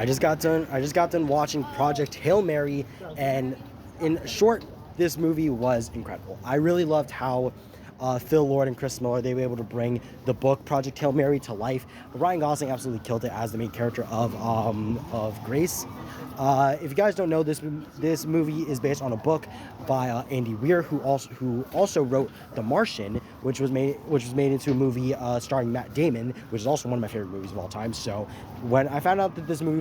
I just got done watching Project Hail Mary, and in short, this movie was incredible. I really loved how Phil Lord and Chris Miller, they were able to bring the book Project Hail Mary to life. Ryan Gosling absolutely killed it as the main character of Grace. If you guys don't know, this movie is based on a book by Andy Weir, who also wrote The Martian, which was made into a movie starring Matt Damon, which is also one of my favorite movies of all time. So when I found out that this movie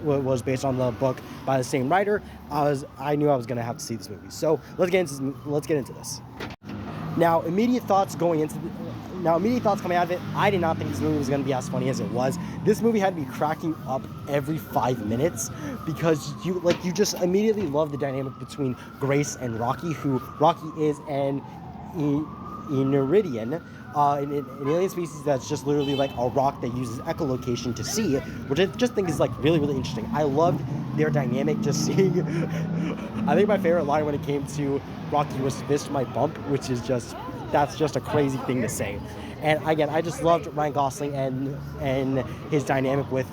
was based on the book by the same writer, I knew I was going to have to see this movie. So let's get into this. Now, immediate thoughts coming out of it, I did not think this movie was going to be as funny as it was. This movie had me cracking up every 5 minutes because you just immediately love the dynamic between Grace and Rocky, who Rocky is an Eniridian, an alien species that's just literally like a rock that uses echolocation to see, which I just think is like really, really interesting. I loved their dynamic, just seeing. I think my favorite line when it came to Rocky was "fist my bump," which is that's just a crazy thing to say. And again, I just loved Ryan Gosling and his dynamic with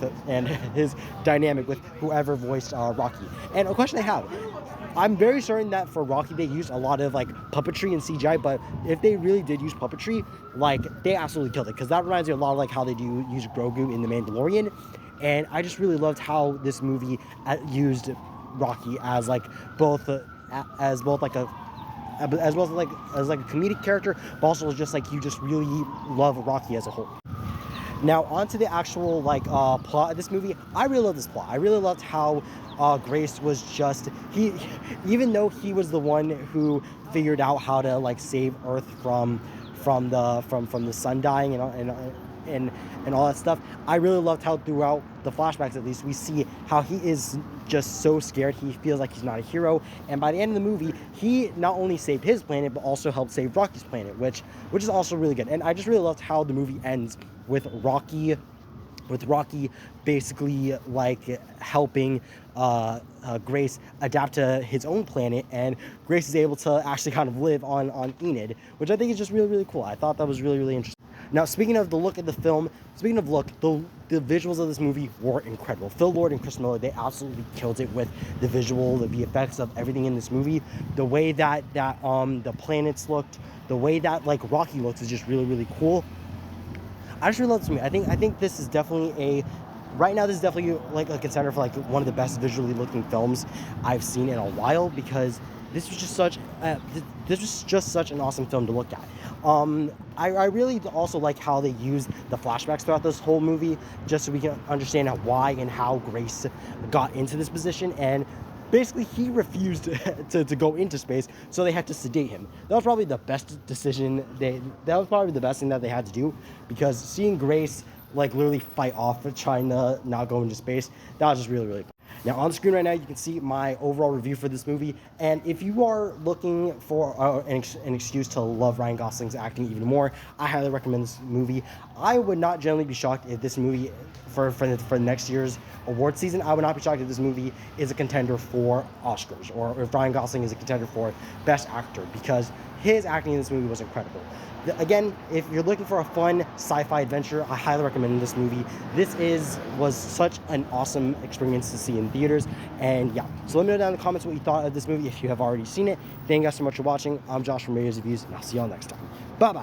whoever voiced Rocky. And a question I have: I'm very certain that for Rocky they used a lot of like puppetry and CGI, but if they really did use puppetry, like they absolutely killed it, because that reminds me a lot of like how they do use Grogu in The Mandalorian. And I just really loved how this movie used Rocky as like both like a comedic character, but also just like you just really love Rocky as a whole. Now onto the actual plot of this movie. I really love this plot. I really loved how Grace was even though he was the one who figured out how to like save Earth from the sun dying and all that stuff. I really loved how throughout the flashbacks, at least, we see how he is just so scared. He feels like he's not a hero, and by the end of the movie, he not only saved his planet but also helped save Rocky's planet, which is also really good. And I just really loved how the movie ends with Rocky basically like helping Grace adapt to his own planet, and Grace is able to actually kind of live on Enid, which I think is just really, really cool. I thought that was really, really interesting. Now, speaking of the look of the film, the visuals of this movie were incredible. Phil Lord and Chris Miller, they absolutely killed it with the VFX of everything in this movie. The way that the planets looked, the way that like Rocky looks is just really, really cool. I just really love this movie. I think this is definitely right now, this is definitely like a contender for like one of the best visually looking films I've seen in a while, because this was just such an awesome film to look at. I really also like how they use the flashbacks throughout this whole movie, just so we can understand why and how Grace got into this position. And basically, he refused to go into space, so they had to sedate him. That was probably the best decision. That was probably the best thing that they had to do, because seeing Grace like literally fight off for trying to not go into space, that was just really, really fun. Now on the screen right now, you can see my overall review for this movie. And if you are looking for an excuse to love Ryan Gosling's acting even more, I highly recommend this movie. I would not generally be shocked if this movie, for next year's award season, I would not be shocked if this movie is a contender for Oscars, or if Ryan Gosling is a contender for Best Actor, because his acting in this movie was incredible. Again, if you're looking for a fun sci-fi adventure, I highly recommend this movie. Was such an awesome experience to see in theaters. And yeah, so let me know down in the comments what you thought of this movie if you have already seen it. Thank you guys so much for watching. I'm Josh from Radios Reviews, and I'll see y'all next time. Bye-bye.